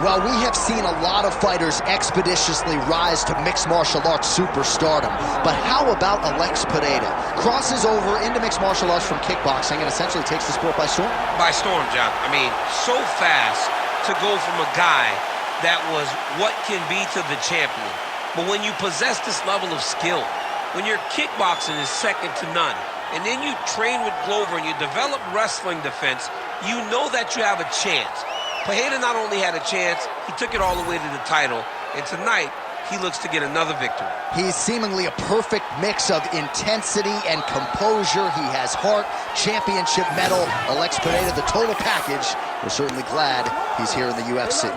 Well, we have seen a lot of fighters expeditiously rise to mixed martial arts superstardom. But how about Alex Pereira? Crosses over into mixed martial arts from kickboxing and essentially takes the sport by storm? By storm, John. I mean, so fast to go from a guy that was what can be to the champion. But when you possess this level of skill, when your kickboxing is second to none, and then you train with Glover and you develop wrestling defense, you know that you have a chance. Pereira not only had a chance, he took it all the way to the title, and tonight, he looks to get another victory. He's seemingly a perfect mix of intensity and composure. He has heart, championship medal. Alex Pereira, the total package. We're certainly glad he's here in the UFC.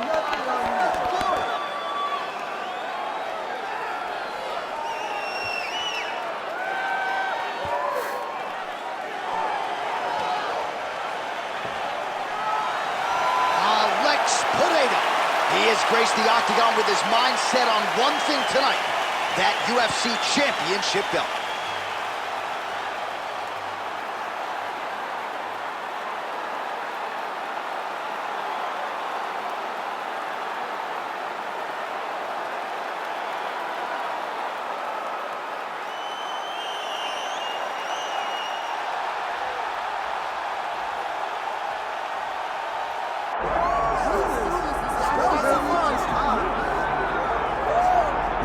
He has graced the octagon with his mind set on one thing tonight, that UFC championship belt.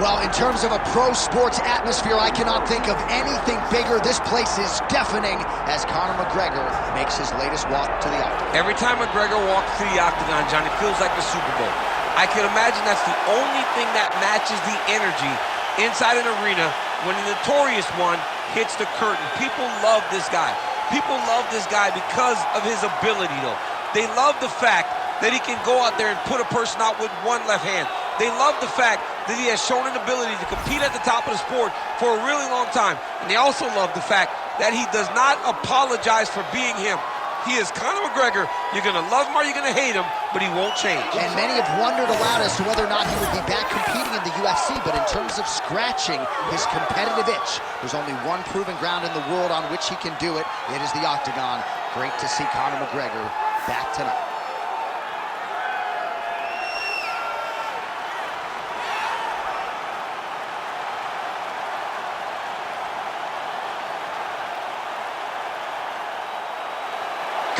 Well, in terms of a pro sports atmosphere, I cannot think of anything bigger. This place is deafening as Conor McGregor makes his latest walk to the octagon. Every time McGregor walks to the octagon, John, it feels like the Super Bowl. I can imagine that's the only thing that matches the energy inside an arena when the notorious one hits the curtain. People love this guy. People love this guy because of his ability, though. They love the fact that he can go out there and put a person out with one left hand. They love the fact that he has shown an ability to compete at the top of the sport for a really long time. And they also love the fact that he does not apologize for being him. He is Conor McGregor. You're going to love him or you're going to hate him, but he won't change. And many have wondered aloud as to whether or not he would be back competing in the UFC, but in terms of scratching his competitive itch, there's only one proven ground in the world on which he can do it. It is the octagon. Great to see Conor McGregor back tonight.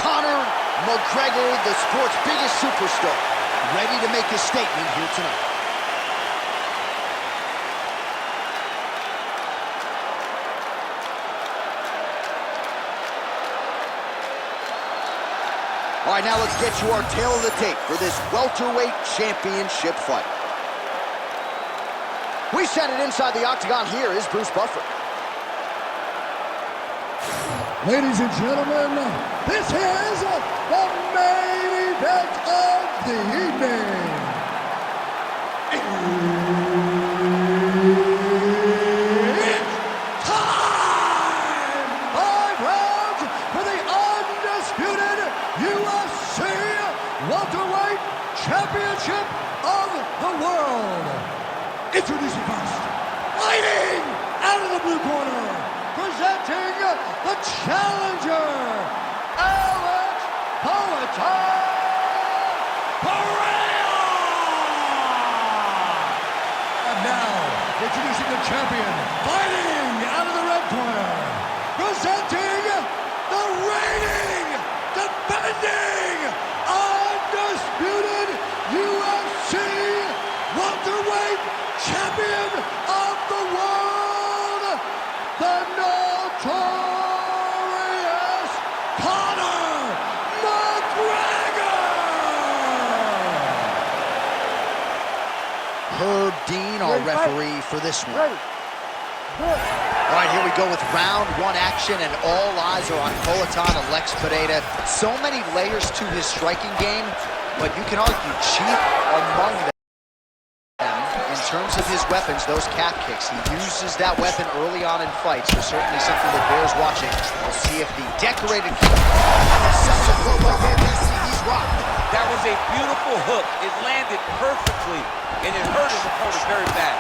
Conor McGregor, the sport's biggest superstar, ready to make his statement here tonight. All right, now let's get you our tail of the tape for this welterweight championship fight. We set it inside the octagon. Here is Bruce Buffer. Ladies and gentlemen, this is the main event of the evening. It's time! 5 rounds for the undisputed UFC welterweight championship of the world. Introducing first, fighting out of the blue corner, presenting the challenger, Alex Pereira! And now, introducing the champion, fighting out of the red corner, presenting the reigning, defending, undisputed UFC welterweight champion of the world, the notorious Conor McGregor! Herb Dean, our referee for this one. All right, here we go with round 1 action, and all eyes are on Poatan Alex Pereira. So many layers to his striking game, but you can argue chief among them in terms of his weapons, those calf kicks. He uses that weapon early on in fights, so certainly something that bears watching. We'll see if the decorated he's rocked. That was a beautiful hook. It landed perfectly, and it hurt his opponent very bad.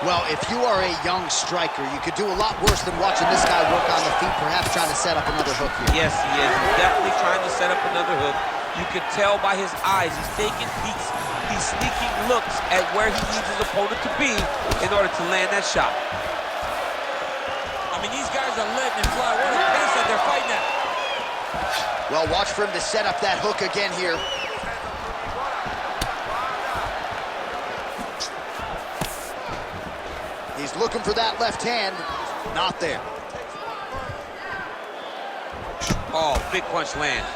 Well, if you are a young striker, you could do a lot worse than watching this guy work on the feet, perhaps trying to set up another hook here. Yes, he is. He's definitely trying to set up another hook. You can tell by his eyes. He's taking peeks. He's sneaking looks at where he needs his opponent to be in order to land that shot. I mean, these guys are letting it fly. What a pace that they're fighting at. Well, watch for him to set up that hook again here. He's looking for that left hand. Not there. Oh, big punch lands.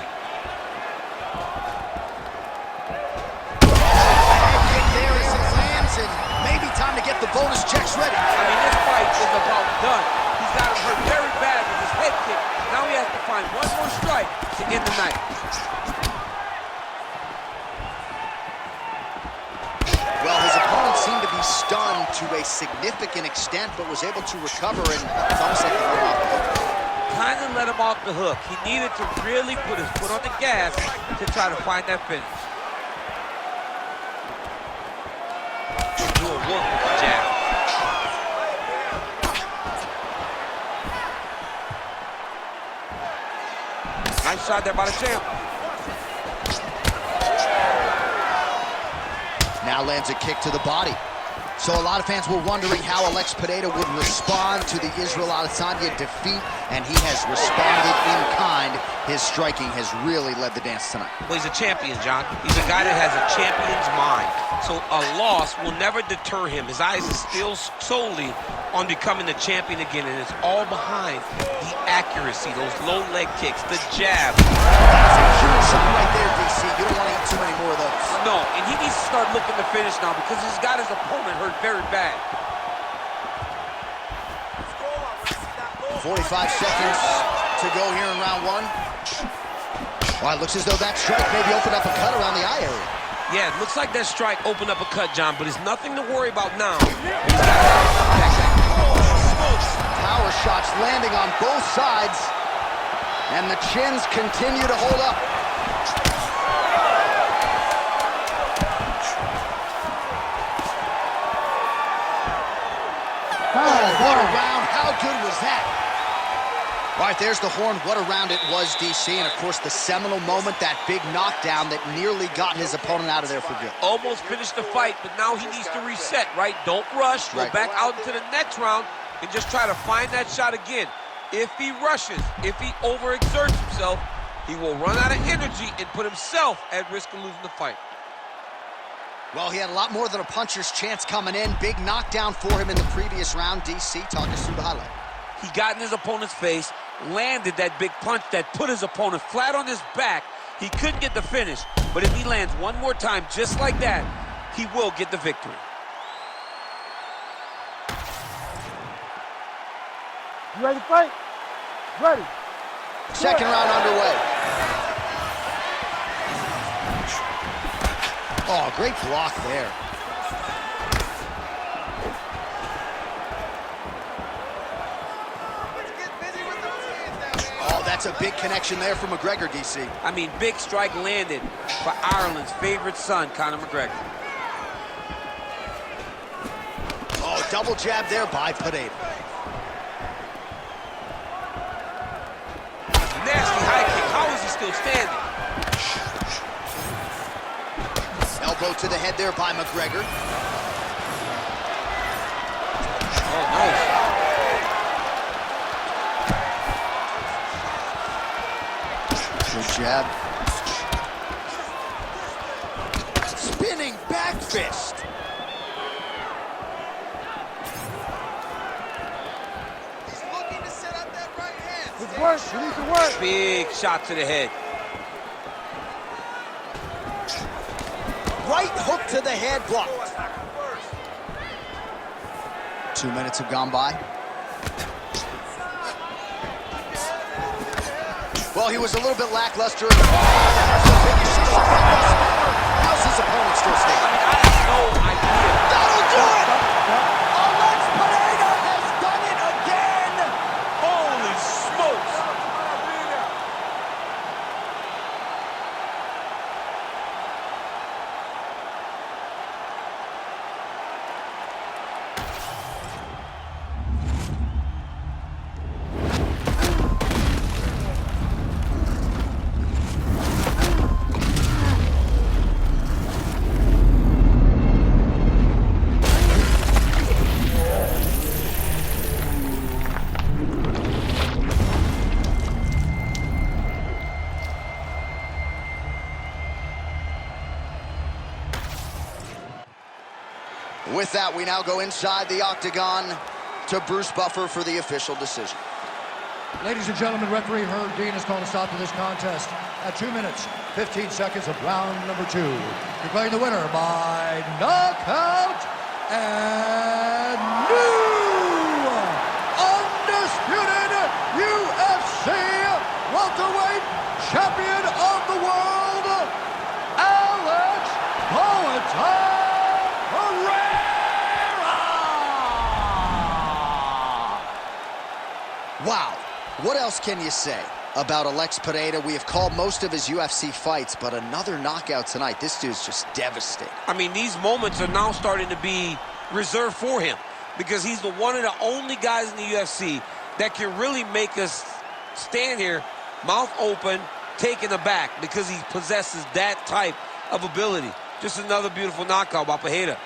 Kick there as it lands, and maybe time to get the bonus checks ready. I mean, this fight is about done. He's got him hurt very bad with his head kick. Now he has to find one more strike to end the night. Well, his opponent seemed to be stunned to a significant extent, but was able to recover, and it's almost like he let him off the hook. Kind of let him off the hook. He needed to really put his foot on the gas to try to find that finish. Do a work with the jab. Nice shot there by the champ. Now lands a kick to the body. So a lot of fans were wondering how Alex Pereira would respond to the Israel Adesanya defeat, and he has responded in kind. His striking has really led the dance tonight. Well, he's a champion, John. He's a guy that has a champion's mind. So a loss will never deter him. His eyes are still solely on becoming the champion again, and it's all behind the accuracy, those low leg kicks, the jab. That's a huge shot right there, DC. You don't want to eat too many more of those. No, and he needs to start looking to finish now because he's got his opponent hurt very bad. 45 seconds to go here in round one. Well, it looks as though that strike maybe opened up a cut around the eye area. Yeah, it looks like that strike opened up a cut, John, but it's nothing to worry about now. Power shots landing on both sides, and the chins continue to hold up. Oh, what a round. How good was that? All right, there's the horn. What a round it was, DC. And, of course, the seminal moment, that big knockdown that nearly got his opponent out of there for good. Almost finished the fight, but now he needs to reset, right? Don't rush. Go back out into the next round and just try to find that shot again. If he rushes, if he overexerts himself, he will run out of energy and put himself at risk of losing the fight. Well, he had a lot more than a puncher's chance coming in. Big knockdown for him in the previous round. DC, talk us through the highlight. He got in his opponent's face, landed that big punch that put his opponent flat on his back. He couldn't get the finish, but if he lands one more time just like that, he will get the victory. You ready to fight? Ready. Second round underway. Oh, great block there. Oh, that's a big connection there for McGregor, DC. I mean, big strike landed for Ireland's favorite son, Conor McGregor. Oh, double jab there by Pereira. Nasty high kick. How is he still standing? Elbow to the head there by McGregor. Oh, nice. Good jab. Spinning back fist. He's looking to set up that right hand. Good work. You need to work. Big shot to the head. Right hook to the head, blocked. 2 minutes have gone by. Well, he was a little bit lackluster. How's his opponent still standing? I have no idea. That'll do it! Alex Pereira has done it again! Holy smokes! With that, we now go inside the octagon to Bruce Buffer for the official decision. Ladies and gentlemen, referee Herb Dean has called a stop to this contest at 2 minutes, 15 seconds of round number 2. Declaring the winner by knockout and new undisputed UFC welterweight champion of the world, Alex Pereira. Wow. What else can you say about Alex Pereira? We have called most of his UFC fights, but another knockout tonight. This dude's just devastating. I mean, these moments are now starting to be reserved for him because he's the one of the only guys in the UFC that can really make us stand here, mouth open, taken aback, because he possesses that type of ability. Just another beautiful knockout by Pereira.